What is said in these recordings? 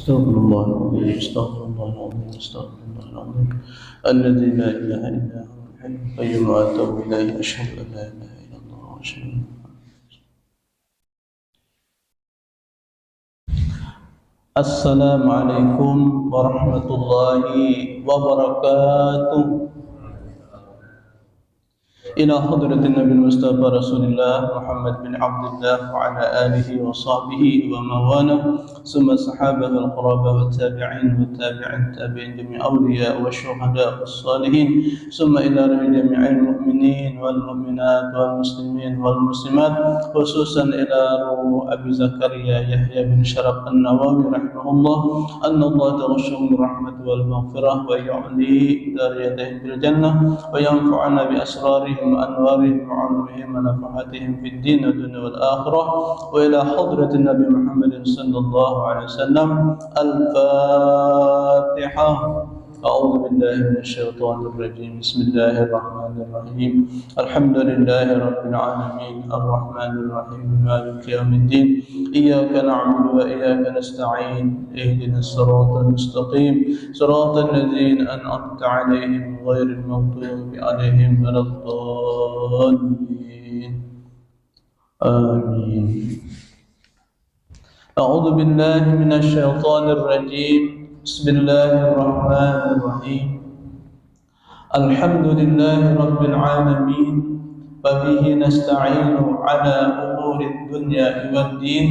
استغفر الله العظيم استغفر الله العظيم استغفر الله العظيم الذي لا إله إلا هو الحي القيوم وأتوب إليه أشهد أن لا إله إلا الله وأشهد أن السلام عليكم ورحمة الله وبركاته. إلى حضرة النبي المصطفى رسول الله محمد بن عبد الله وعلى آله وصحبه وموالاه ثم الصحابة والقرابة والتابعين والتابعين جميع أولياء والشهداء والصالحين ثم إلى جميع المؤمنين والمؤمنات والمسلمين والمسلمات خصوصا إلى روح أبي زكريا يحيى بن شرف النووي رحمه الله أن الله تغشه بالرحمة والمغفرة ويعلي درجتهم في الجنة وينفعنا بأسرارهم وأنوارهم وعلومهم ونفحاتهم في الدين والدنيا والآخرة. وإلى حضرة النبي محمد صلى الله عليه وسلم الفاتحة. أعوذ بالله من الشيطان الرجيم. بسم الله الرحمن الرحيم. الحمد لله رب العالمين الرحمن الرحيم مالك يوم الدين إياك نعبد وإياك نستعين اهدنا الصراط المستقيم صراط الذين أنعمت عليهم غير المغضوب عليهم ولا الضالين آمين. أعوذ بالله من الشيطان الرجيم. بسم الله الرحمن الرحيم. الحمد لله رب العالمين وبه نستعين على أمور الدنيا والدين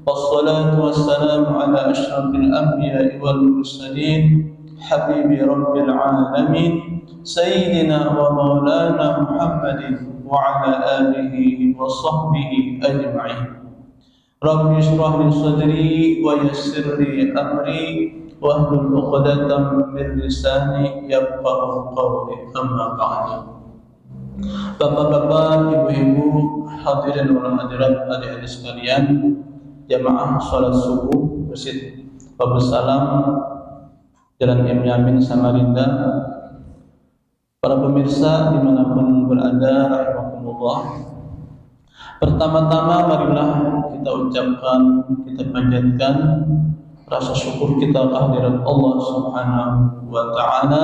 والصلاة والسلام على أشرف الأنبياء والمرسلين حبيب رب العالمين سيدنا ومولانا محمد وعلى آله وصحبه أجمعين. رب اشرح لي صدري ويسر لي أمري واحلل عقدة من لساني يفقهوا قولي. أما بعد. Bapak-bapak, ibu-ibu, hadirin wal hadirat, adik-adik sekalian, jamaah salat subuh Masjid Babus Salam Jalan Imam Yamin Samarinda, para pemirsa dimanapun berada, rahimakumullah. Pertama-tama marilah kita ucapkan, kita panjatkan rasa syukur kita kehadirat Allah Subhanahu wa Ta'ala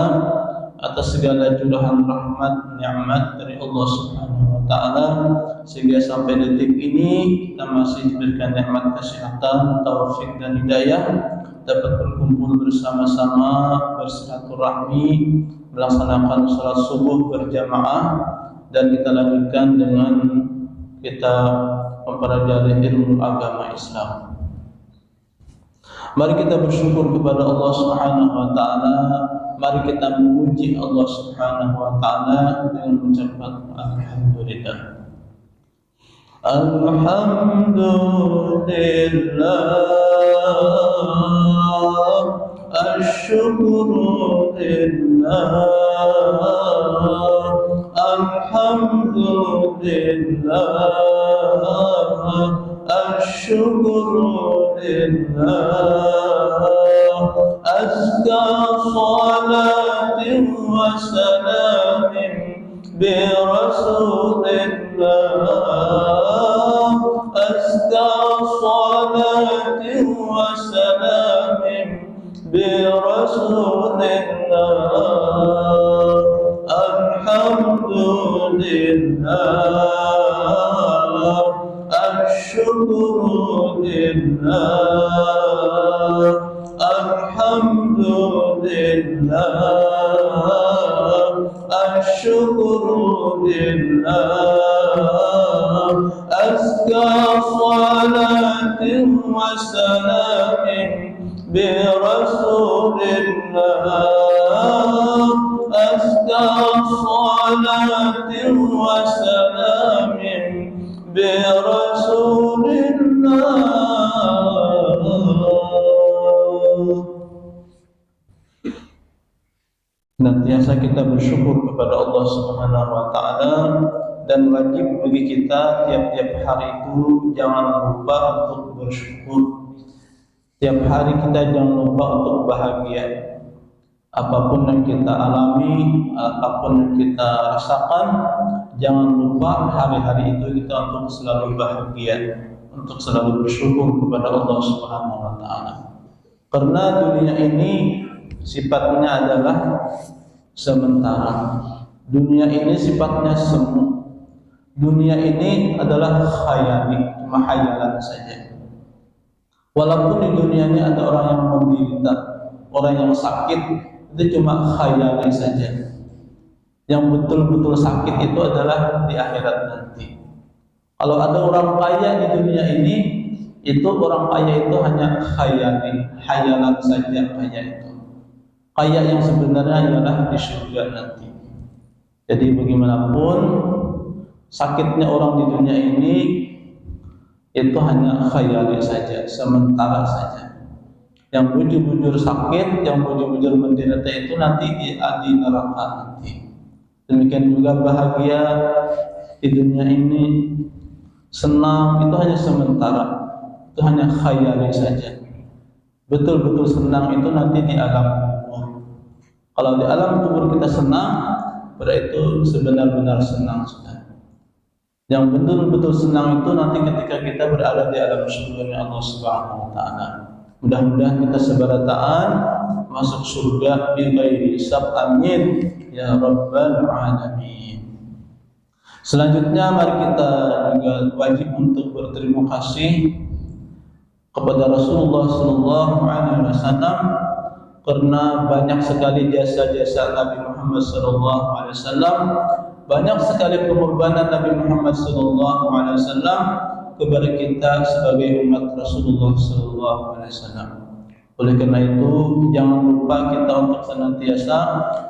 atas segala curahan rahmat nikmat dari Allah Subhanahu wa Ta'ala, sehingga sampai detik ini kita masih diberikan nikmat kesehatan, taufik dan hidayah, dapat berkumpul bersama-sama, bersilaturahmi, melaksanakan salat subuh berjamaah, dan kita lanjutkan dengan kita mempelajari ilmu agama Islam. Mari kita bersyukur kepada Allah Subhanahu wa Ta'ala. Mari kita memuji Allah Subhanahu wa Ta'ala dengan mengucapkan alhamdulillah. Alhamdulillah, asyukru lillah, alhamdulillah, asyukru lillah, azka salatin wa salamin bi rasulillah, azka salatin wa salamin bi rasulillah, alhamdulillah, asyukru lillah, alhamdulillah, asyukru lillah, azka salatin wa salamin bi rasulillah, azka salatin wa salamin bi rasulillah. Senantiasa kita bersyukur kepada Allah Subhanahu wa Ta'ala, dan wajib bagi kita tiap-tiap hari itu jangan lupa untuk bersyukur. Tiap hari kita jangan lupa untuk bahagia. Apapun yang kita alami, apapun yang kita rasakan, jangan lupa hari-hari itu kita untuk selalu bahagia, untuk selalu bersyukur kepada Allah Subhanahu wa Ta'ala. Karena dunia ini sifatnya adalah sementara. Dunia ini sifatnya semu. Dunia ini adalah khayali, cuma khayalan saja. Walaupun di dunia ini ada orang yang menderita, orang yang sakit, itu cuma khayali saja. Yang betul-betul sakit itu adalah di akhirat nanti. Kalau ada orang kaya di dunia ini, itu orang kaya itu hanya khayali, khayalan saja kaya itu. Kaya yang sebenarnya adalah di surga nanti. Jadi bagaimanapun sakitnya orang di dunia ini itu hanya khayali saja, sementara saja. Yang bujur-bujur sakit, yang bujur-bujur menderita itu nanti di neraka nanti. Demikian juga bahagia di dunia ini, senang itu hanya sementara, itu hanya khayali saja. Betul-betul senang itu nanti di alam kubur. Kalau di alam kubur kita senang, berarti itu sebenar-benar senang sudah. Yang betul-betul senang itu nanti ketika kita berada di alam surga Allah Subhanahu wa taala. Mudah-mudahan kita sebarataan masuk surga bi ghairi hisab, amin ya rabbal alamin. Selanjutnya mari kita juga wajib untuk berterima kasih kepada Rasulullah sallallahu alaihi wasallam karena banyak sekali jasa-jasa Nabi Muhammad sallallahu alaihi wasallam, banyak sekali pengorbanan Nabi Muhammad sallallahu alaihi wasallam kepada kita sebagai umat Rasulullah sallallahu alaihi wasallam. Oleh karena itu, jangan lupa kita untuk senantiasa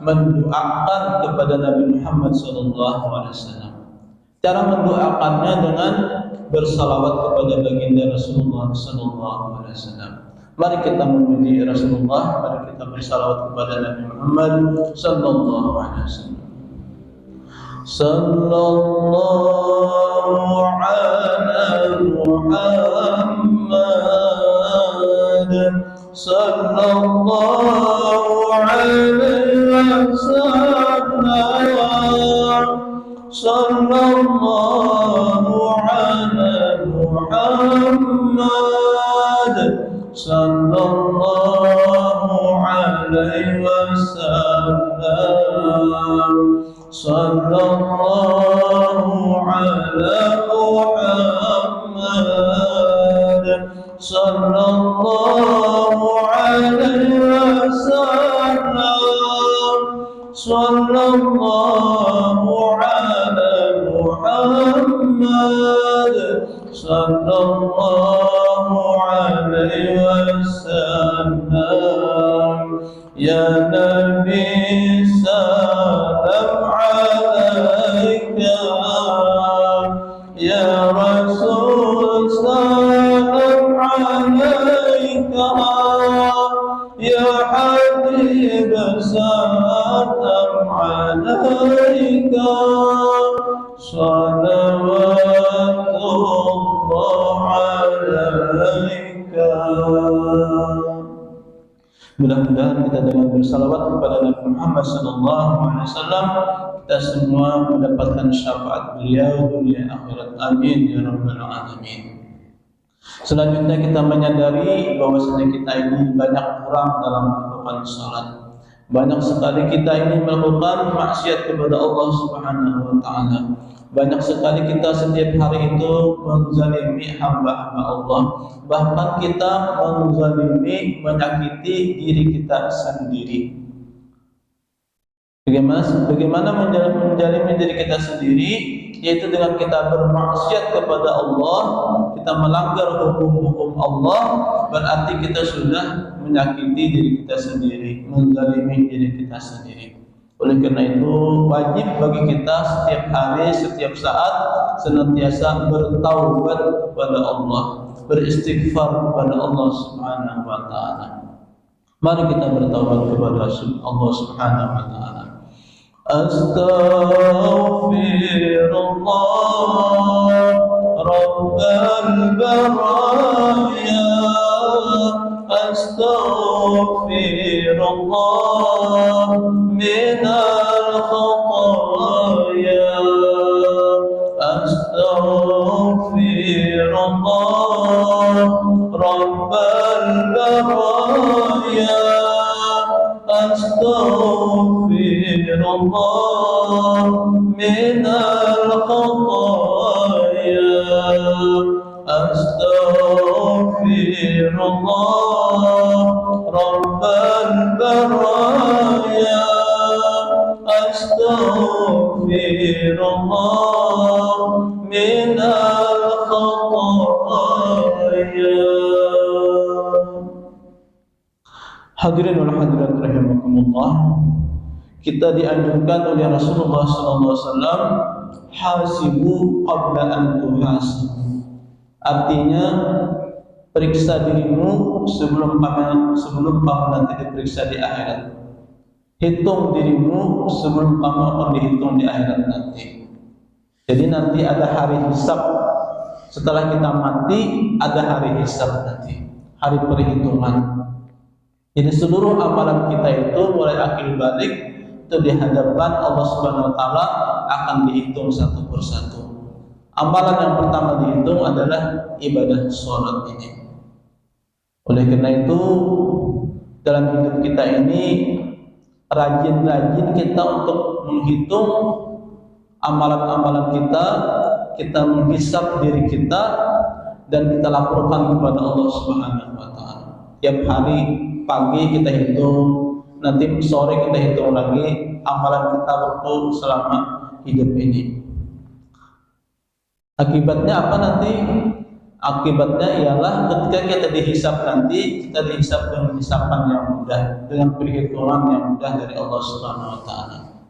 mendoakan kepada Nabi Muhammad sallallahu alaihi wasallam. Cara mendoakannya dengan bersalawat kepada baginda Rasulullah sallallahu alaihi wasallam. Mari kita memuji Rasulullah, mari kita bersalawat kepada Nabi Muhammad sallallahu alaihi wasallam. Sallallahu ala Muhammad, sallallahu alaihi wasallam, sallallahu ala Muhammad, sallallahu alaihi wasallam, sallallahu ala Muhammad, sallallahu alaihi wasallam, sallallahu ala Muhammad, sallallahu alaihi wasallam. Ya Nabi salam alaika, ya Rasul salam alaika, ya Habib salam alaika, salawatullah alaika. Mudah-mudahan kita dengan bersalawat kepada Nabi Muhammad SAW, kita semua mendapatkan syafaat beliau dunia akhirat. Amin ya rabbal alamin. Selanjutnya kita menyadari bahwasanya kita ini banyak kurang dalam melakukan salat. Banyak sekali kita ini melakukan maksiat kepada Allah Subhanahu wa taala. Banyak sekali kita setiap hari itu menzalimi hamba-hamba Allah. Bahkan kita menzalimi, menyakiti diri kita sendiri. Bagaimana menzalimi diri kita sendiri? Yaitu dengan kita bermaksiat kepada Allah, kita melanggar hukum-hukum Allah, berarti kita sudah menyakiti diri kita sendiri, menzalimi diri kita sendiri. Oleh karena itu wajib bagi kita setiap hari, setiap saat senantiasa bertaubat kepada Allah, beristighfar kepada Allah Subhanahu wa taala. Mari kita bertaubat kepada Allah Subhanahu wa taala. Astaghfirullah Rabbal baraya, astaghfirullah minal khataya, astaghfirullah Rabbal baraya, الله من الخطايا أستغفر الله رب البرايا أستغفر الله من الخطايا. Hadirin wal hadirat rahimakumullah, kita dianjurkan oleh Rasulullah SAW, hasibu qabla an tuhasabu. Artinya, periksa dirimu sebelum kamu nanti diperiksa di akhirat. Hitung dirimu sebelum kamu akan dihitung di akhirat nanti. Jadi nanti ada hari hisab. Setelah kita mati, ada hari hisab nanti, hari perhitungan. Jadi seluruh amalan kita itu mulai akhir balik itu di hadapan Allah Subhanahu wa taala akan dihitung satu persatu. Amalan yang pertama dihitung adalah ibadah sholat ini. Oleh karena itu, dalam hidup kita ini rajin-rajin kita untuk menghitung amalan-amalan kita menghisab diri kita dan kita laporkan kepada Allah Subhanahu wa taala. Tiap hari pagi kita hitung, nanti sore kita hitung lagi amalan kita waktu selama hidup ini. Akibatnya apa nanti? Akibatnya ialah ketika kita dihisab nanti, kita dihisab dengan hisaban yang mudah, dengan perhitungan yang mudah dari Allah Subhanahu wa taala.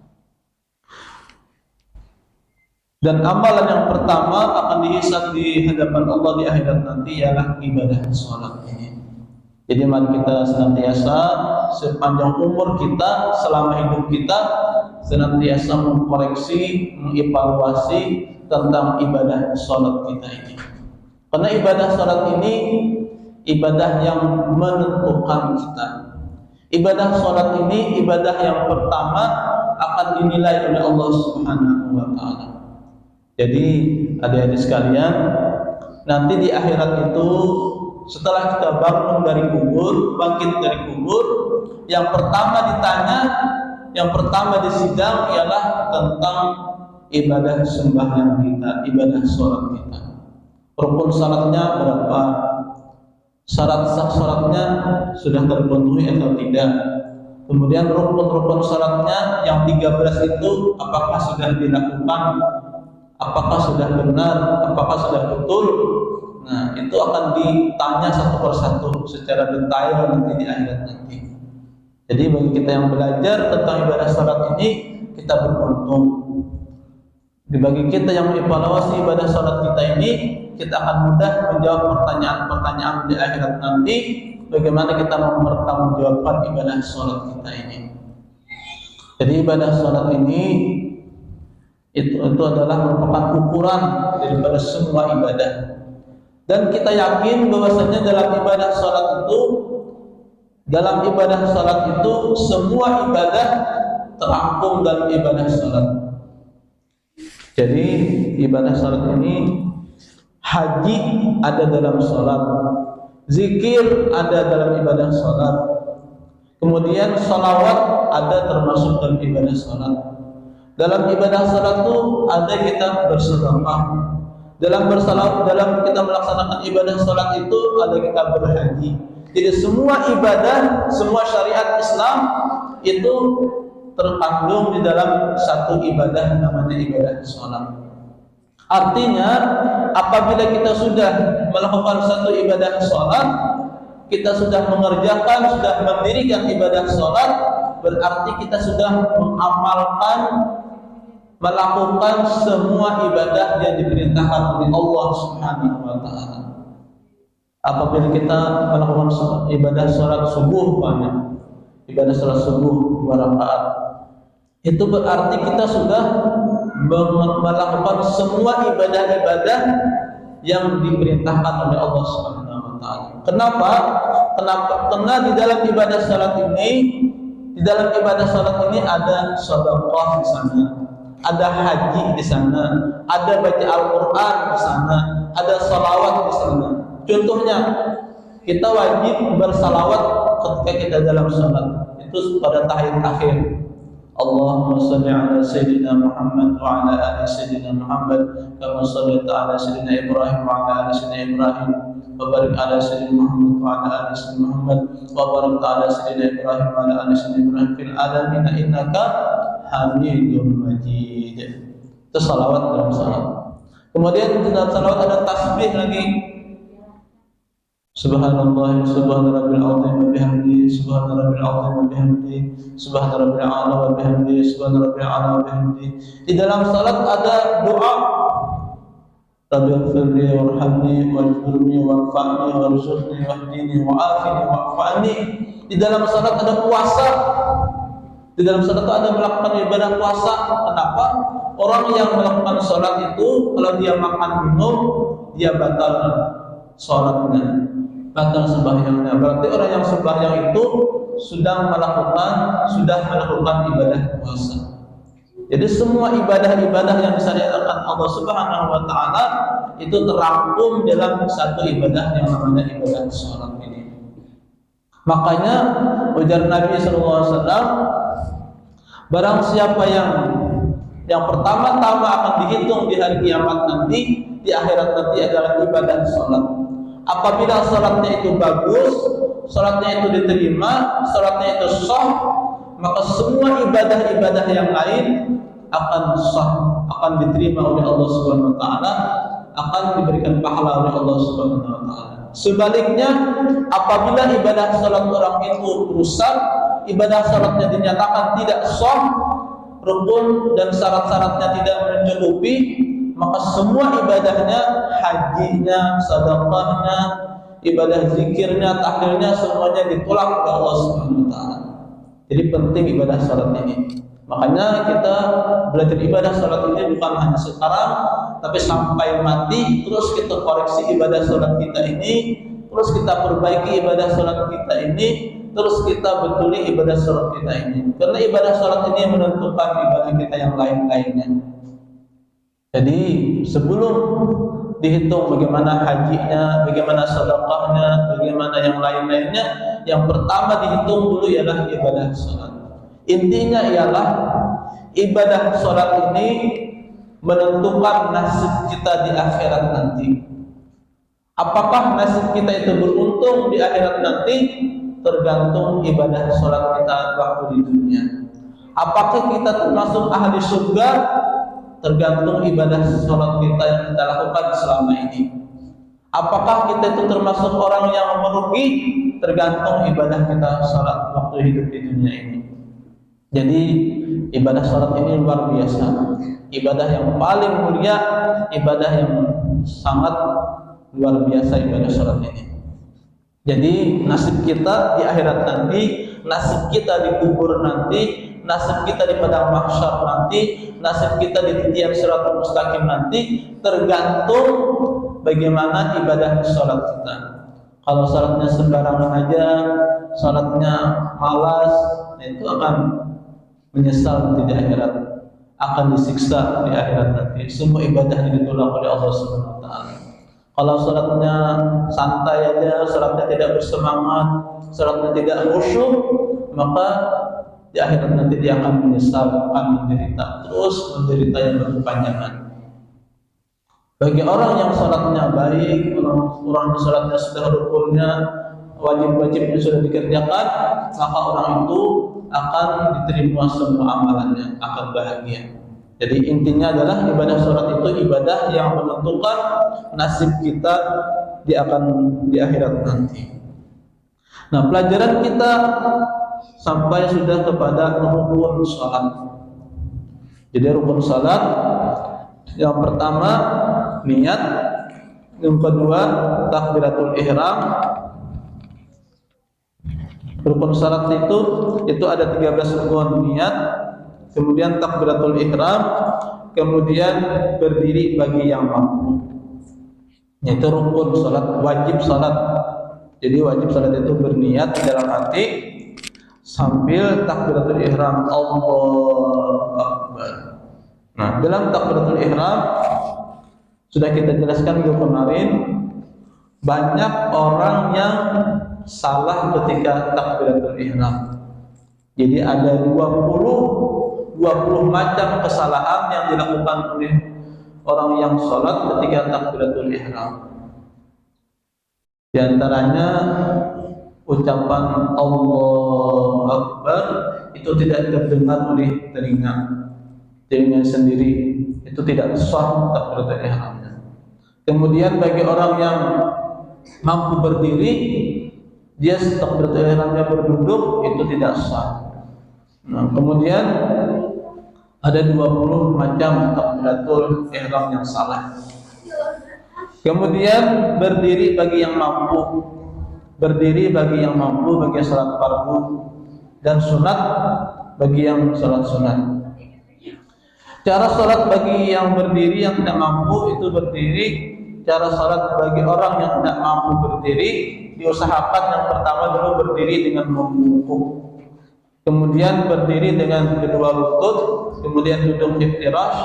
Dan amalan yang pertama akan dihisab di hadapan Allah di akhirat nanti ialah ibadah sholat ini. Jadi mari kita senantiasa sepanjang umur kita, selama hidup kita, senantiasa mengkoreksi, mengevaluasi tentang ibadah sholat kita ini. Karena ibadah sholat ini ibadah yang menentukan kita. Ibadah sholat ini ibadah yang pertama akan dinilai oleh Allah Subhanahu wa taala. Jadi adik-adik sekalian, nanti di akhirat itu setelah kita bangun dari kubur, bangkit dari kubur, yang pertama ditanya, yang pertama disidang ialah tentang ibadah sembahyang kita, ibadah sholat kita. Rukun salatnya berapa? Syarat sah salatnya sudah terpenuhi atau tidak? Kemudian rukun-rukun salatnya yang 13 itu apakah sudah dilakukan? Apakah sudah benar? Apakah sudah betul? Nah, itu akan ditanya satu persatu secara detail nanti di akhirat nanti. Jadi bagi kita yang belajar tentang ibadah salat ini, kita beruntung. Bagi kita yang mengevaluasi ibadah salat kita ini, kita akan mudah menjawab pertanyaan-pertanyaan di akhirat nanti. Bagaimana kita mempertanggungjawabkan ibadah salat kita ini. Jadi ibadah salat ini itu adalah merupakan ukuran daripada semua ibadah. Dan kita yakin bahwasanya dalam ibadah salat itu semua ibadah terangkum dalam ibadah salat. Jadi ibadah salat ini, haji ada dalam salat, zikir ada dalam ibadah salat, kemudian salawat ada termasuk dalam ibadah salat. Dalam ibadah salat itu ada kita bersedekah. Dalam kita melaksanakan ibadah salat itu ada kita berhaji. Jadi semua ibadah, semua syariat Islam itu terkandung di dalam satu ibadah namanya ibadah salat. Artinya apabila kita sudah melakukan satu ibadah salat, kita sudah mengerjakan, sudah mendirikan ibadah salat, berarti kita sudah mengamalkan, melakukan semua ibadah yang diperintahkan oleh Allah Subhanahu wa taala. Apabila kita melakukan ibadah salat subuh, ibadah salat subuh 2 rakaat, itu berarti kita sudah melakukan semua ibadah-ibadah yang diperintahkan oleh Allah Subhanahu wa taala. Kenapa? Karena di dalam ibadah salat ini ada sedekah di sana, ada haji di sana, ada baca Al-Qur'an di sana, ada salawat di sana. Contohnya, kita wajib bersalawat ketika kita dalam salat. Itu pada tahiyat akhir. Allahumma salli ala Sayyidina Muhammad wa ala ali Sayyidina Muhammad kama sallaita ala Sayyidina Ibrahim wa ala ali Sayyidina Ibrahim wa barik ala Sayyidina Muhammad wa ala ali Sayyidina Muhammad wa barik ala Sayyidina Ibrahim wa ala ali Sayyidina Ibrahim fil alamin innaka Hamidum Majid. Itu salawat dalam salat. Kemudian dalam salawat ada tasbih lagi. Subhanallah, subhana rabbil azim wa bihamdihi, subhana rabbil azim wa bihamdihi, subhana rabbil a'la wa bihamdihi, subhana rabbil a'la wa bihamdihi. Di dalam salat ada doa Rabbighfirli warhamni wajburni warfa'ni warzuqni wahdini wa'afini wa'fa'ni. Di dalam salat ada puasa. Di dalam salat itu ada melakukan ibadah puasa. Kenapa? Orang yang melakukan salat itu kalau dia makan minum, dia batal salatnya, batal sembahyangnya. Berarti orang yang sembahyang itu sudah melakukan ibadah puasa. Jadi semua ibadah-ibadah yang disyariatkan Allah Subhanahu wa taala itu terangkum dalam satu ibadah yang namanya ibadah salat ini. Makanya ujar Nabi sallallahu alaihi wasallam, barang siapa yang pertama-tama akan dihitung di hari kiamat nanti, di akhirat nanti adalah ibadah salat. Apabila salatnya itu bagus, salatnya itu diterima, salatnya itu sah, maka semua ibadah-ibadah yang lain akan sah, akan diterima oleh Allah Subhanahu wa taala, akan diberikan pahala oleh Allah Subhanahu wa taala. Sebaliknya, apabila ibadah salat orang itu rusak, ibadah salatnya dinyatakan tidak sah, rukun dan syarat-syaratnya tidak mencukupi, maka semua ibadahnya, hajinya, sedekahnya, ibadah zikirnya, tahlilnya, semuanya ditolak oleh Allah Subhanahu wa taala. Jadi penting ibadah salat ini. Makanya kita belajar ibadah salat ini bukan hanya sekarang, tapi sampai mati terus kita koreksi ibadah salat kita ini, terus kita perbaiki ibadah salat kita ini, terus kita betuli ibadah salat kita ini. Karena ibadah salat ini menentukan ibadah kita yang lain-lainnya. Jadi sebelum dihitung bagaimana hajinya, bagaimana sedekahnya, bagaimana yang lain-lainnya, yang pertama dihitung dulu ialah ibadah salat. Intinya ialah ibadah salat ini menentukan nasib kita di akhirat nanti. Apakah nasib kita itu beruntung di akhirat nanti? Tergantung ibadah salat kita waktu di dunia. Apakah kita termasuk ahli surga? Tergantung ibadah salat kita yang kita lakukan selama ini. Apakah kita itu termasuk orang yang merugi? Tergantung ibadah kita salat waktu hidup di dunia ini. Jadi ibadah salat ini luar biasa. Ibadah yang paling mulia, ibadah yang sangat luar biasa ibadah salat ini. Jadi nasib kita di akhirat nanti, nasib kita di kubur nanti, nasib kita di padang mahsyar nanti, nasib kita di titian siratal mustaqim nanti tergantung bagaimana ibadah salat kita. Kalau salatnya sembarangan aja, salatnya malas, itu akan menyesal nanti di akhirat, akan disiksa di akhirat nanti. Semua ibadahnya ditolak oleh Allah Subhanahu wa taala. Kalau salatnya santai aja, salatnya tidak bersemangat, salatnya tidak khusyuk, maka di akhirat nanti dia akan menyesal, akan menderita, terus menderita yang berkepanjangan. Bagi orang yang salatnya baik, orang yang salatnya sudah rukunnya, wajib-wajibnya sudah dikerjakan, maka orang itu akan diterima semua amalannya, akan bahagia. Jadi intinya adalah ibadah salat itu ibadah yang menentukan nasib kita di akhirat nanti. Nah, pelajaran kita sampai sudah kepada rukun salat. Jadi rukun salat yang pertama niat, yang kedua takbiratul ihram. Rukun salat itu ada 13 rukun: niat, kemudian takbiratul ihram, kemudian berdiri bagi yang mampu. Itu rukun salat, wajib salat. Jadi wajib salat itu berniat dalam hati sambil takbiratul ihram, Allahu Akbar. Nah, dalam takbiratul ihram sudah kita jelaskan minggu kemarin, banyak orang yang salah ketika takbiratul ihram. Jadi ada 20 20 macam kesalahan yang dilakukan oleh orang yang sholat ketika takbiratul ihram. Di antaranya ucapan Allahu Akbar itu tidak terdengar oleh telinga sendiri, itu tidak sah takbiratul ihramnya. Kemudian bagi orang yang mampu berdiri, dia takbiratul ihramnya berduduk, itu tidak sah. Nah, kemudian ada 20 macam takbiratul ihram yang salah. Kemudian berdiri bagi yang mampu, bagi salat fardu, dan sunat bagi yang salat sunat. Cara salat bagi yang berdiri yang tidak mampu itu berdiri. Cara salat bagi orang yang tidak mampu berdiri, diusahakan yang pertama dulu berdiri dengan membungkuk, kemudian berdiri dengan kedua lutut, kemudian duduk iftirash,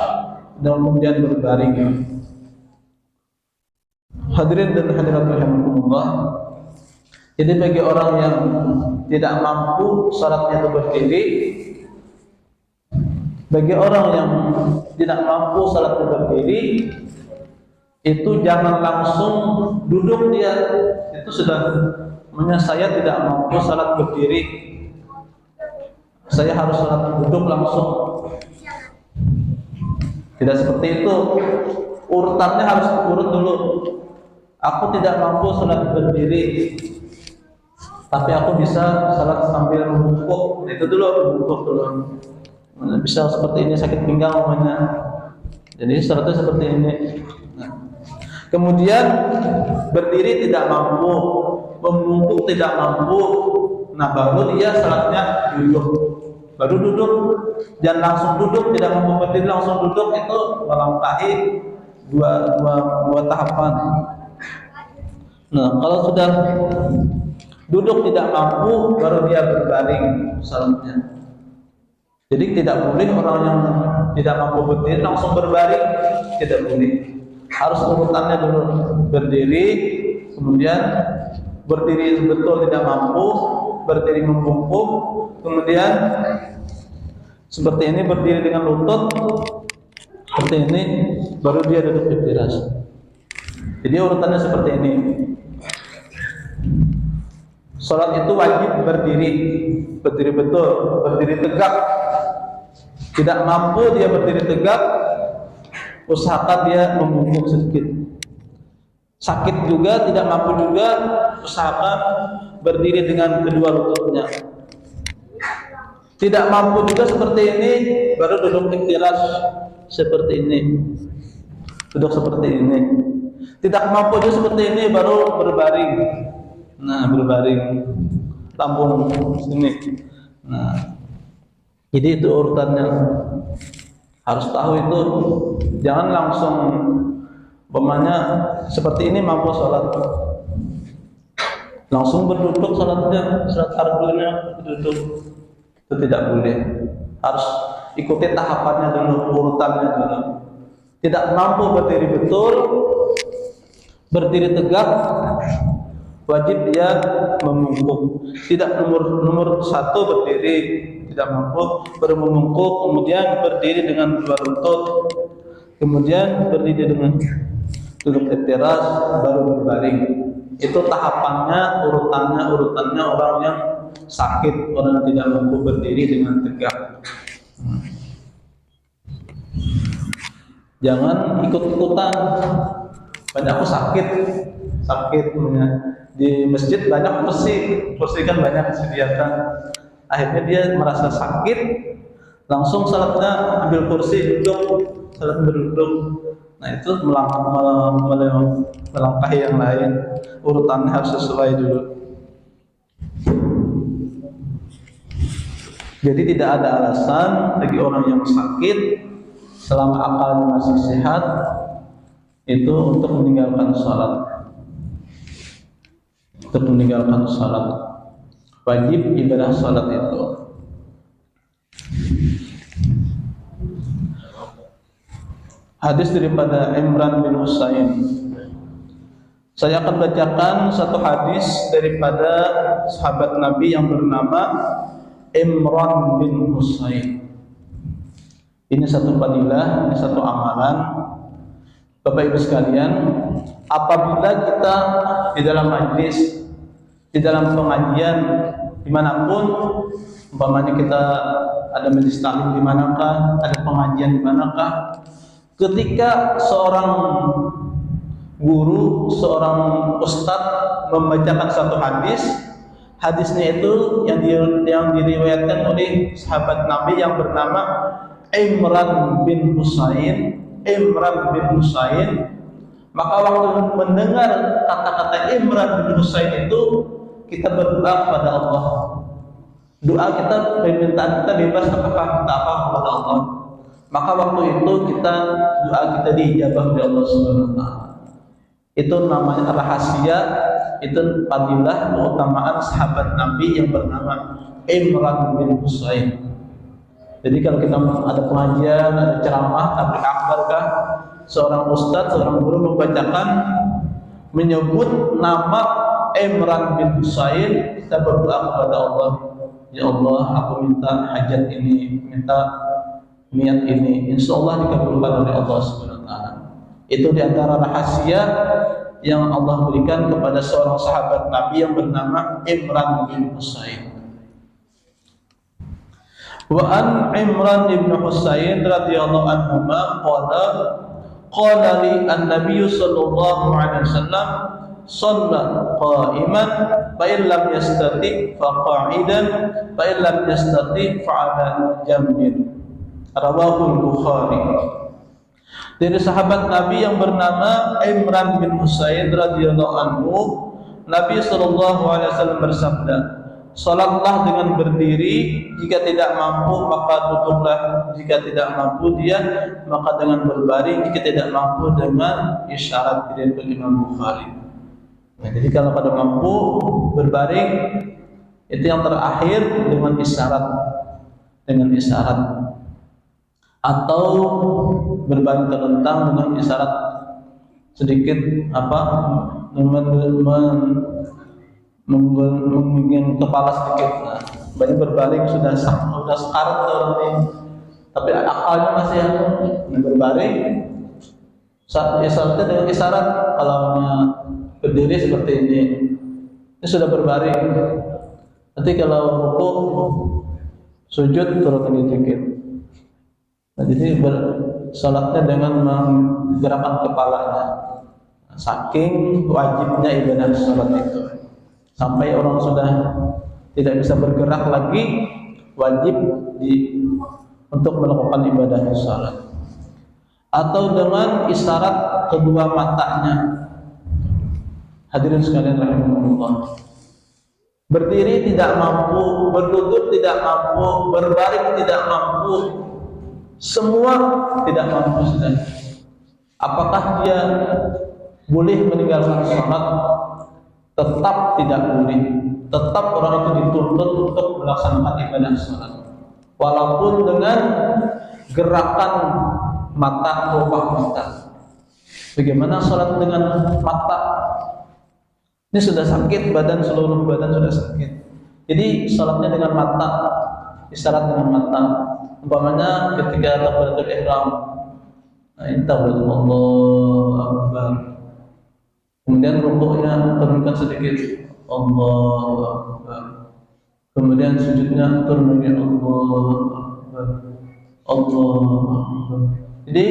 dan kemudian berbaring. Hadirin dan hadirat rahimakumullah. Jadi bagi orang yang tidak mampu salatnya itu berdiri, bagi orang yang tidak mampu salatnya berdiri, itu jangan langsung duduk dia. Itu sudah saya tidak mampu salat berdiri, saya harus salat duduk langsung. Tidak seperti itu. Urutannya harus urut dulu. Aku tidak mampu salat berdiri, tapi aku bisa salat sambil membungkuk. Itu dulu membungkuk dulu. Bisa seperti ini, sakit pinggang namanya. Jadi salatnya seperti ini. Nah. Kemudian berdiri tidak mampu, membungkuk tidak mampu. Nah, baru dia salatnya duduk. Baru duduk. Jangan langsung duduk, tidak mampu berdiri langsung duduk, itu melampaui dua tahapan. Nah, kalau sudah duduk tidak mampu, baru dia berbaring salatnya. Jadi tidak boleh orang yang tidak mampu berdiri langsung berbaring, tidak boleh. Harus urutannya dulu, berdiri, kemudian berdiri betul tidak mampu, berdiri membungkuk, kemudian seperti ini berdiri dengan lutut, seperti ini, baru dia duduk iftirash. Jadi urutannya seperti ini. Salat itu wajib berdiri betul, berdiri tegak. Tidak mampu dia berdiri tegak, usahakan dia membungkuk sedikit. Sakit juga, tidak mampu juga, usahakan berdiri dengan kedua lututnya. Tidak mampu juga seperti ini, baru duduk iftirash seperti ini. Duduk seperti ini. Tidak mampu juga seperti ini, baru berbaring. Nah, berbaring, tampung sini. Nah, jadi itu urutannya. Harus tahu itu. Jangan langsung umpamanya seperti ini mampu sholat, langsung berduduk sholatnya, sholat fardunya duduk. Itu tidak boleh. Harus ikuti tahapannya dulu, urutannya dulu. Tidak mampu berdiri betul, berdiri tegak, wajib dia membungkuk. Tidak nomor satu berdiri tidak mampu, baru membungkuk, kemudian berdiri dengan dua lutut, kemudian berdiri dengan duduk iftirash, baru berbaring. Itu tahapannya, urutannya orang yang sakit, orang yang tidak mampu berdiri dengan tegak. Jangan ikut-ikutan. Banyak aku sakit punya. Di masjid banyak kursi kan banyak disediakan. Akhirnya dia merasa sakit, langsung salatnya ambil kursi duduk, salat berduduk. Nah, itu melangkahi yang lain. Urutannya harus sesuai dulu. Jadi tidak ada alasan bagi orang yang sakit selama akalnya masih sehat itu untuk meninggalkan salat. Untuk meninggalkan salat. Wajib ibadah salat itu. Hadis daripada Imran bin Husain. Saya akan bacakan satu hadis daripada sahabat Nabi yang bernama Imran bin Husain. Ini satu fadilah, ini satu amalan. Bapak Ibu sekalian, apabila kita di dalam majlis, di dalam pengajian dimanapun, umpamanya kita ada majelis taklim di manakah, ada pengajian di manakah, ketika seorang guru, seorang ustadz membacakan satu hadis, hadisnya itu yang diriwayatkan oleh sahabat Nabi yang bernama Imran bin Husain. Maka waktu mendengar kata-kata Imran bin Husain itu, kita berdoa kepada Allah. Doa kita, permintaan kita bebas, apakah kita apa kepada Allah. Maka waktu itu doa kita diijabah oleh Allah Subhanahu wa taala. Itu namanya rahasia, itu fadilah keutamaan sahabat Nabi yang bernama Imran bin Husain. Jadi kalau kita ada pengajian, ada ceramah, tabligh akbar kah, seorang ustadz, seorang guru membacakan, menyebut nama Imran bin Husain, kita berdoa kepada Allah, ya Allah, aku minta hajat ini, minta niat ini, insya Allah dikabulkan oleh Allah Subhanahu wa taala. Itu diantara rahasia yang Allah berikan kepada seorang sahabat Nabi yang bernama Imran bin Husain. Wa an Imran bin Husain radhiyallahu anhu qala li an-nabiy sallallahu alaihi wasallam shalla qa'iman fa in lam yastati fa qa'idan fa in lam yastati fa 'ala jambin. Rawahu Bukhari. Dari sahabat Nabi yang bernama Imran bin Husain radhiyallahu anhu, Nabi sallallahu alaihi wasallam bersabda, salatlah dengan berdiri, jika tidak mampu maka duduklah, jika tidak mampu dia maka dengan berbaring, jika tidak mampu dengan isyarat. Diriwayatkan Imam Bukhari. Nah, jadi kalau pada mampu berbaring, itu yang terakhir dengan isyarat, atau berbaring terlentang dengan isyarat sedikit memingin kepala sedikit. Nah, banyak berbaring sudah sekarat orang ini, tapi akalnya masih berbaring. Isyaratnya dengan isyarat, kalau berdiri seperti ini sudah berbaring. Nanti kalau rukuk, sujud turun sedikit. Nah, jadi salatnya dengan menggerakkan kepalanya. Saking wajibnya ibadah salat itu. Sampai orang sudah tidak bisa bergerak lagi, wajib untuk melakukan ibadah salat. Atau dengan isyarat kedua matanya. Hadirin sekalian rahimakumullah. Berdiri tidak mampu, berduduk tidak mampu, berbaring tidak mampu, semua tidak mampu sudah. Apakah dia boleh meninggalkan salat? Tetap tidak boleh. Tetap orang itu dituntut untuk melaksanakan ibadah salat, walaupun dengan gerakan mata, kelopak mata. Bagaimana salat dengan mata? Ini sudah sakit, seluruh badan sudah sakit. Jadi salatnya dengan mata, isyarat dengan mata. Umpamanya ketika takbiratul ihram, Allahu Akbar. Kemudian rukuknya turunkan sedikit, Allahu Akbar. Kemudian sujudnya turunkan, Allahu Akbar, Allahu Akbar. Jadi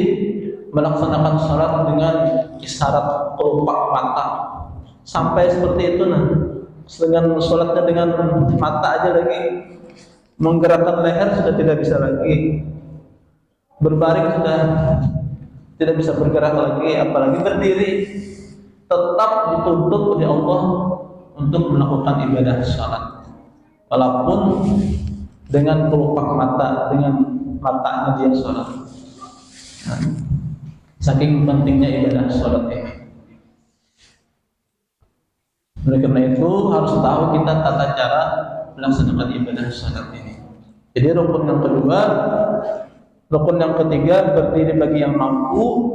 melaksanakan salat dengan isyarat kelopak mata. Sampai seperti itu dengan salatnya dengan mata aja lagi, menggerakkan leher sudah tidak bisa lagi, berbaring sudah tidak bisa bergerak lagi, apalagi berdiri. Tetap dituntut oleh Allah untuk melakukan ibadah salat, walaupun dengan kelopak mata, dengan matanya dia salat. Saking pentingnya ibadah salat ini. Oleh karena itu harus tahu kita tata cara melaksanakan ibadah salat ini. Jadi rukun yang kedua, rukun yang ketiga berdiri bagi yang mampu.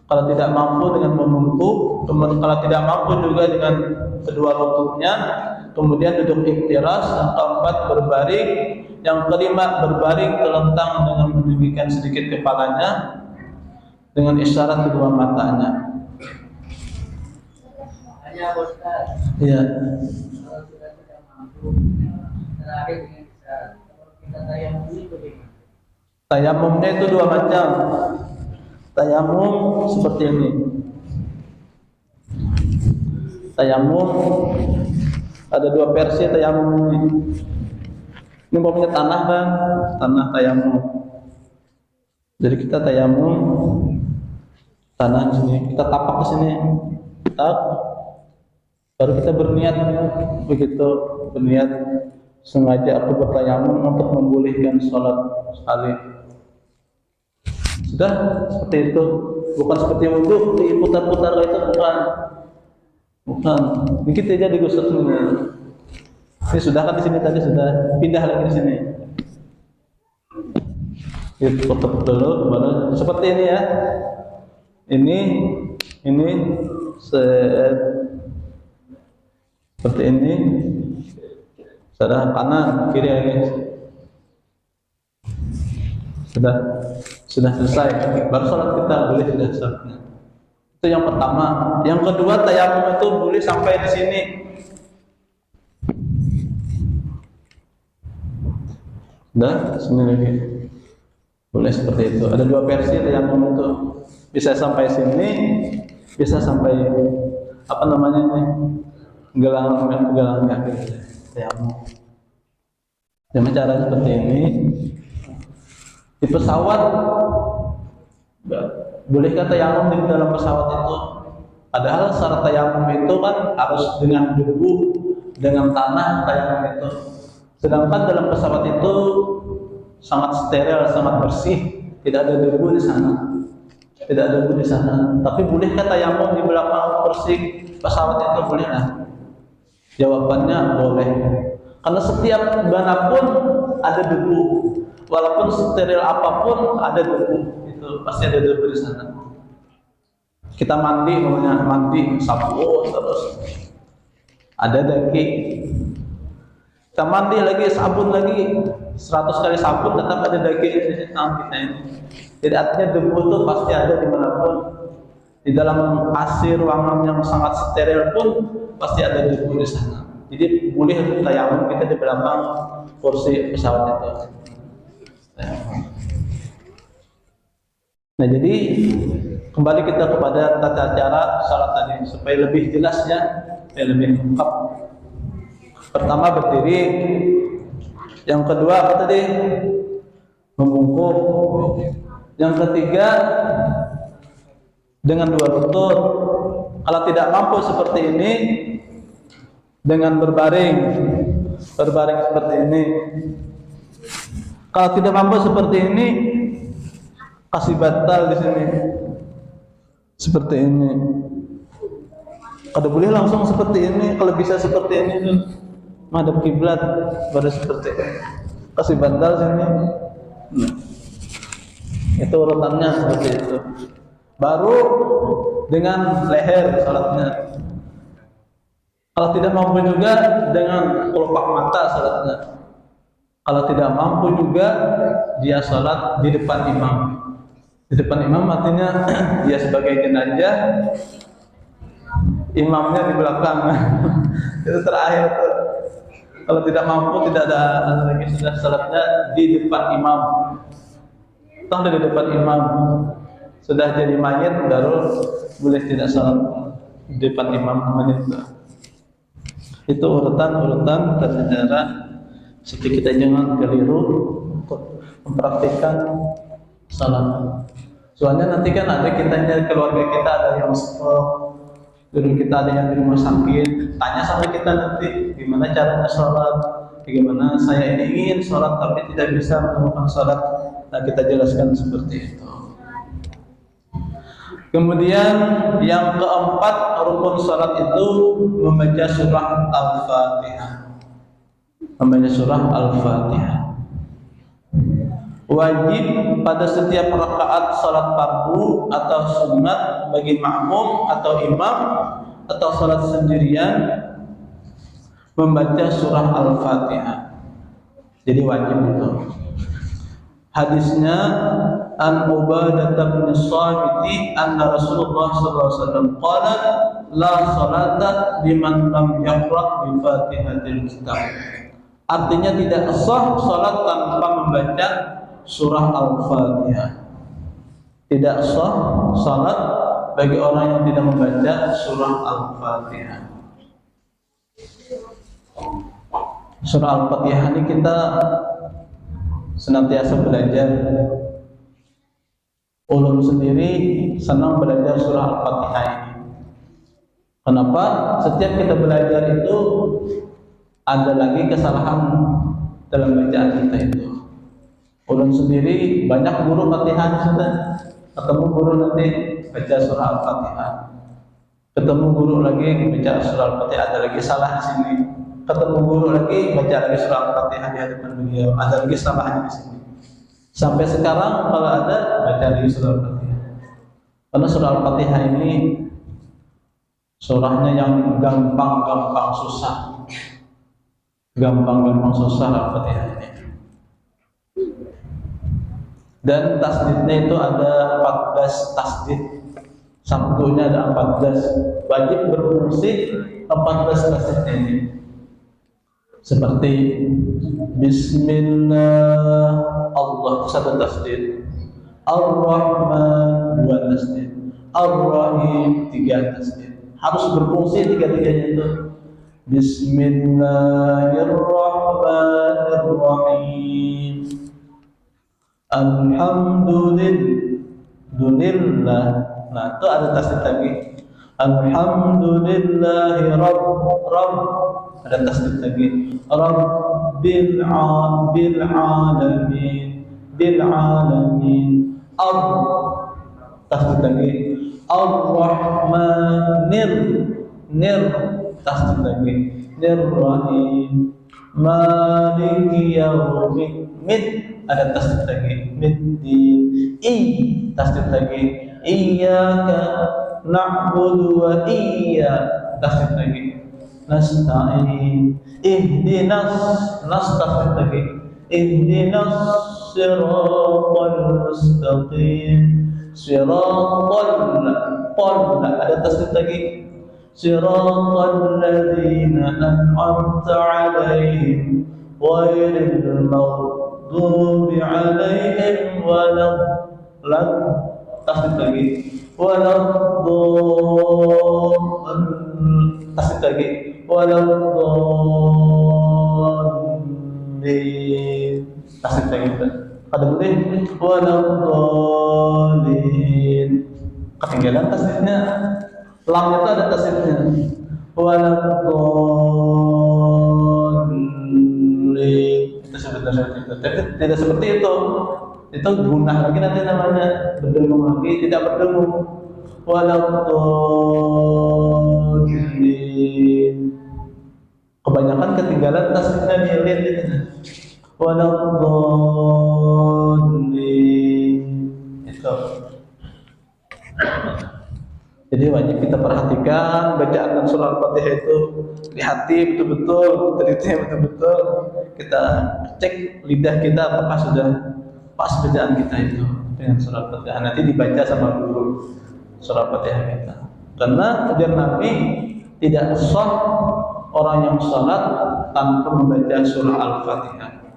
Kalau tidak mampu dengan membungkuk, kemudian kalau tidak mampu juga dengan kedua lututnya, kemudian duduk iktiras, yang keempat berbaring, yang kelima berbaring telentang dengan meninggikan sedikit kepalanya dengan isyarat kedua matanya. Hanya Ustaz. Iya. Kalau sudah tidak mampu, terakhir dengan isyarat. Kalau kita tayamum itu bagaimana? Tayamumnya itu dua macam. Tayamum seperti ini. Tayamum ada dua versi tayamum ini. Ini umpamanya tanah kan, tanah tayamum. Jadi kita tayamum tanah di sini, kita tapak ke sini, tak, baru kita berniat begitu, berniat sengaja aku bertayamum untuk membolehkan sholat sekali. Sudah seperti itu, bukan seperti wudhu diputar-putar itu, bukan. Dikit aja digosok dulu. Ini sudah kan di sini tadi sudah, pindah lagi di sini. Tutup dulu, baru seperti ini ya. Ini seperti ini. Sudah kanan, kiri lagi. Sudah selesai. Baru sholat kita boleh sudah sholatnya. Itu yang pertama. Yang kedua, tayamum itu boleh sampai di sini. Sudah, sini lagi. Boleh seperti itu. Ada dua versi tayamum itu. Bisa sampai sini, bisa sampai apa namanya ini? Gelang kaki. Tayamum. Dengan cara seperti ini. Di pesawat bolehkah tayamum di dalam pesawat itu? Padahal syarat tayamum itu kan harus dengan debu, dengan tanah tayamum itu. Sedangkan dalam pesawat itu sangat steril, sangat bersih, tidak ada debu di sana. Tidak ada debu di sana. Tapi bolehkah tayamum di belakang kursi pesawat itu? Boleh lah. Jawabannya boleh. Karena setiap manapun ada debu. Walaupun steril apapun ada debu, itu pasti ada debu di sana. Kita mandi, sabun terus ada daging. Kita mandi lagi, sabun lagi, 100 kali sabun tetap ada daging di tangan kita ini. Jadi artinya debu itu pasti ada dimanapun. Di dalam AC ruangan yang sangat steril pun pasti ada debu di sana. Jadi boleh tayamum kita di belakang kursi pesawat itu. Nah, jadi kembali kita kepada tata cara salat tadi supaya lebih jelasnya, supaya lebih lengkap. Pertama berdiri, yang kedua apa tadi? Membungkuk. Yang ketiga dengan dua lutut. Kalau tidak mampu seperti ini, dengan berbaring seperti ini. Kalau tidak mampu seperti ini, kasih bantal di sini, seperti ini. Kalau boleh langsung seperti ini, kalau bisa seperti ini, menghadap kiblat, baru seperti ini. Kasih bantal sini. Itu urutannya seperti itu. Baru dengan leher salatnya. Kalau tidak mampu juga dengan kelopak mata salatnya. Kalau tidak mampu juga dia salat di depan imam. Di depan imam artinya dia sebagai jenazah, imamnya di belakang. Itu terakhir tuh. Kalau tidak mampu, tidak ada lagi, sudah salatnya di depan imam. Toh di depan imam sudah jadi mayit, baru boleh tidak salat di depan imam menit. Itu urutan tata cara. Seperti kita jangan keliru untuk mempraktikkan salat. Soalnya nanti kan ada kitanya, keluarga kita ada yang stroke, guru kita ada yang di rumah sakit, tanya sama kita nanti gimana caranya sholat, bagaimana saya ini ingin sholat tapi tidak bisa menemukan sholat. Nah, kita jelaskan seperti itu. Kemudian yang keempat rukun sholat itu membaca surah Al-Fatihah. Membaca surah Al-Fatihah. Wajib pada setiap rakaat salat fardu atau sunat bagi makmum atau imam atau salat sendirian membaca surah Al-Fatihah. Jadi wajib itu. Hadisnya an Ubadah bin Samit anna Rasulullah sallallahu alaihi wasallam qala la salata liman lam yaqra bi Fatihatil Kitab. Artinya tidak sah salat tanpa membaca surah Al-Fatihah. Tidak sah salat bagi orang yang tidak membaca surah Al-Fatihah. Surah Al-Fatihah ini kita senantiasa belajar. Ulun sendiri senang belajar surah Al-Fatihah ini. Kenapa? Setiap kita belajar itu ada lagi kesalahan dalam bacaan kita itu. Ulun sendiri banyak guru Fatihah sudah. Ketemu guru nanti baca surah Al-Fatihah. Ketemu guru lagi baca surah Al-Fatihah, ada lagi salah di sini. Ketemu guru lagi baca lagi surah Al-Fatihah di hadapan beliau, ada lagi salahnya di sini. Sampai sekarang kalau ada baca lagi surah Al-Fatihah. Karena surah Al-Fatihah ini surahnya yang gampang-gampang susah. Gampang-gampang susah Al-Fatihah ini. Dan tasdidnya itu ada 14 tasdid. Sabtunya ada 14. Wajib berfungsi 14 tasdidnya ini. Seperti Bismillah, Allah satu tasdid, Ar-Rahman 2 tasdid, Ar-Rahim 3 tasdid. Harus berfungsi tiga-tiganya itu. Bismillahirrahmanirrahim. Alhamdulillah. Nah, itu ada tasdid lagi. Alhamdulillahi Rabb. Ada tasdid lagi. Rabbil alamin. Tasdid lagi. Ar-Rahmanir. Tasdid lagi. Nirrahim. Maliki yaumiddin. Ada tasdid lagi. Middin. Tasdid lagi. Iyyaka na'budu wa tasdid lagi. Nasta'in. Tasdid lagi. Ihdinas siratal mustaqim. Ada tasdid lagi. Siratal ladzina an'amta 'alaihim ghairil maghdubi 'alaihim tasdid lagi. Tasdid lagi. Tasdid lagi. Ada boleh waladhdallin. Ketinggalan tasdidnya. Lam itu ada tasdidnya. Waladhdallin. Itu sebenarnya itu. Tapi tidak seperti itu. Itu gunah lagi nanti namanya, berdengung lagi, tidak berdengung. Waladhdallin. Kebanyakan ketinggalan tasdidnya di lin gitu. Waladhdallin. Itu. Jadi wajib kita perhatikan bacaan surah Al-Fatihah itu di hati betul-betul, teliti betul-betul. Kita cek lidah kita apakah sudah pas bacaan kita itu dengan surah Al-Fatihah. Nanti dibaca sama guru surah Al-Fatihah kita. Karena ujar Nabi tidak sah orang yang sholat tanpa membaca surah Al-Fatihah.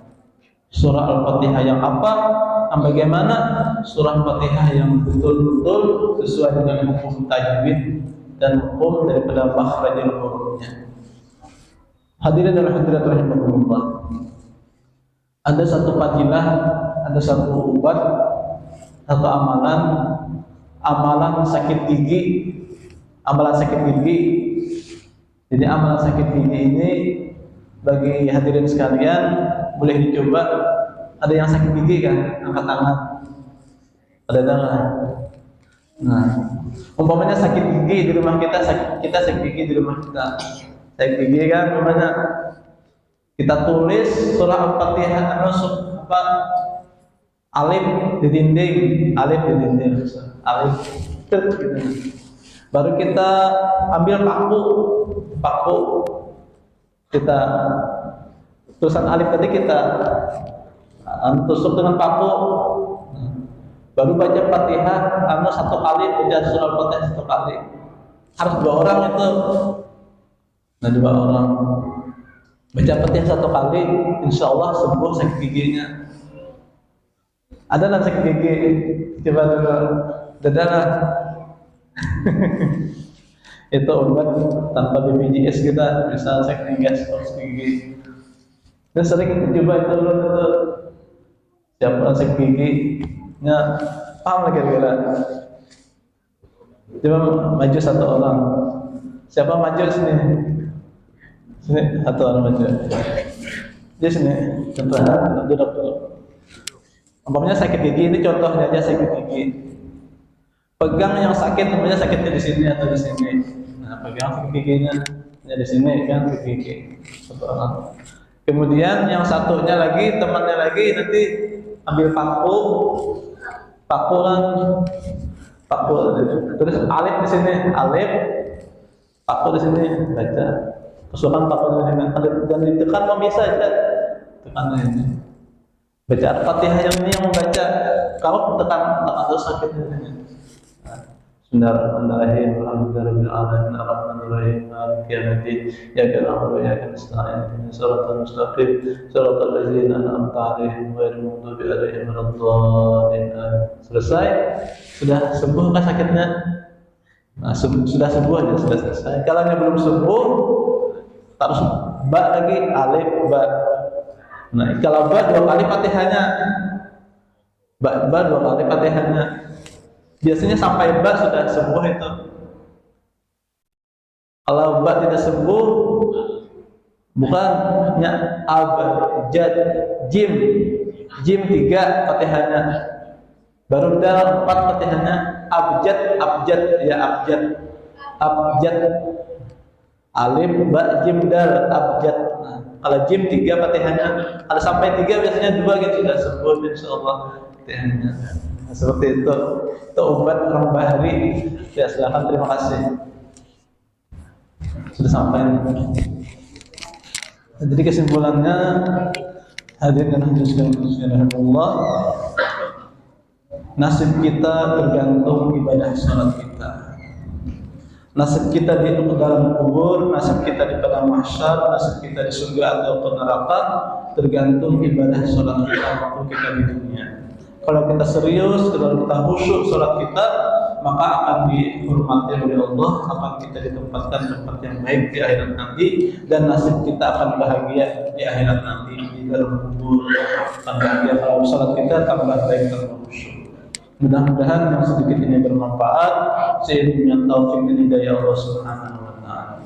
Surah Al-Fatihah yang apa? Bagaimana? Surah Al-Fatihah yang betul-betul sesuai dengan hukum tajwid dan hukum daripada makhrajul hurufnya. Hadirin dan hadirat rahimakumullah. Ada satu fadilah, ada satu obat, satu amalan sakit gigi, amalan sakit gigi. Jadi amalan sakit gigi ini bagi hadirin sekalian boleh dicoba. Ada yang sakit gigi kan? Angkat tangan. Ada tangan. Nah, umpamanya sakit gigi di rumah kita sakit gigi di rumah kita. Sakit gigi kan, umpamanya kita tulis surah Al-Fatihah, alif di dinding, gitu. Baru kita ambil paku, kita tulisan alif tadi kita tusuk dengan paku. Baru baca Fatihah, satu kali, baca surah Fatihah satu kali. Harus 2 orang itu. Nah 2 orang baca Fatihah satu kali, insya Allah sembuh sakit giginya. Ada nggak sakit gigi? Coba dulu. Ada. Itu obat tanpa BPJS kita bisa sakit gigi. Dan sering coba itu dulu itu. Siapa sakit giginya paham lagi kira-kira. Coba maju 1 orang. Siapa maju sini? Sini 1 orang maju. Di sini. Contoh duduk dulu. Umpamanya sakit gigi, ini contohnya aja sakit gigi. Pegang yang sakit, umpamanya sakitnya di sini atau di sini. Nah, pegang sakit giginya ya di sini kan sakit gigi. 1 orang. Kemudian yang satunya lagi, temannya lagi nanti ambil paku kan, paku terus alif di sini, alif, paku di sini baca, tusukan paku di sini, dan ditekan mau bisa aja, tekan ini, baca Al-Fatihah yang ini yang membaca, kalau tekan terus sakit di sini. Bismillahirrahmanirrahim. Alhamdulillahirabbil alamin arrahmanirrahim maliki yaumiddin iyyaka na'budu wa iyyaka nasta'in ihdinas siratal mustaqim siratal ladzina an'amta 'alaihim ghairil maghdubi 'alaihim waladdallin. Selesai? Sudah sembuh kan sakitnya? Nah, sudah sembuh aja, sudah selesai. Kalau yang belum sembuh harus ba lagi, alif ba. Nah, kalau ba 2 kali Fatihahnya. Ba 2 kali Fatihahnya. Biasanya sampai ba sudah sembuh itu. Kalau ba tidak sembuh, bukannya abjad, jim 3 Fatihahnya, baru dal 4 Fatihahnya, abjad ya abjad, alif ba jim dal abjad. Nah, kalau jim 3 Fatihahnya, kalau sampai 3 biasanya 2 gitu sudah sembuh insyaallah Fatihahnya. Seperti itu obat orang bahari. Ya silakan, terima kasih sudah sampai. Jadi kesimpulannya, hadirin dan hadirat sekalian, nasib kita tergantung ibadah salat kita. Nasib kita di dalam kubur, nasib kita di padang mahsyar, nasib kita di surga atau neraka tergantung ibadah salat kita waktu kita di dunia. Kalau kita serius, kalau kita khusyuk sholat kita, maka akan dihormati oleh Allah, akan kita ditempatkan tempat yang baik di akhirat nanti, dan nasib kita akan bahagia di akhirat nanti di dalam kubur. Akan bahagia kalau sholat kita tambah baik, tambah khusyuk. Mudah-mudahan yang sedikit ini bermanfaat, seiring taufik dan hidayah Allah Subhanahu wa taala.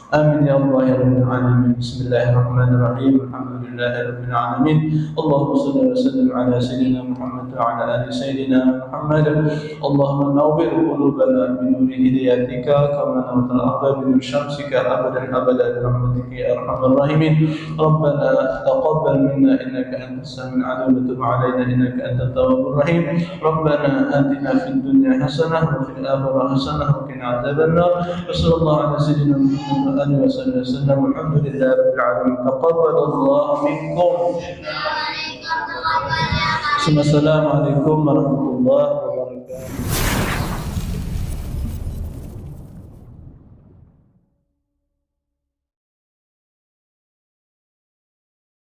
Amin ya Allah ya Rabbal alamin. Bismillahirrahmanirrahim. Alhamdulillahi rabbil alamin. Allahumma shalli wa sallim ala sayyidina Muhammad wa ala ali sayyidina Muhammad. Allahumma nawwir qulubana bi nuri hidayatika kama nawwarta al-ardha bi nuri syamsika abadan bi rahmatika ya arhamar rahimin. Rabbana taqabbal minna innaka antas samiul alim wa tub alaina innaka antat tawwabur rahim. Rabbana atina fid dunya hasanah wa fil akhirati hasanah wa qina adzabannar. Wa sallallahu ala sayyidina Muhammad وسلم. الحمد لله رب العالمين. تقبل الله منكم. السلام عليكم ورحمة الله وبركاته.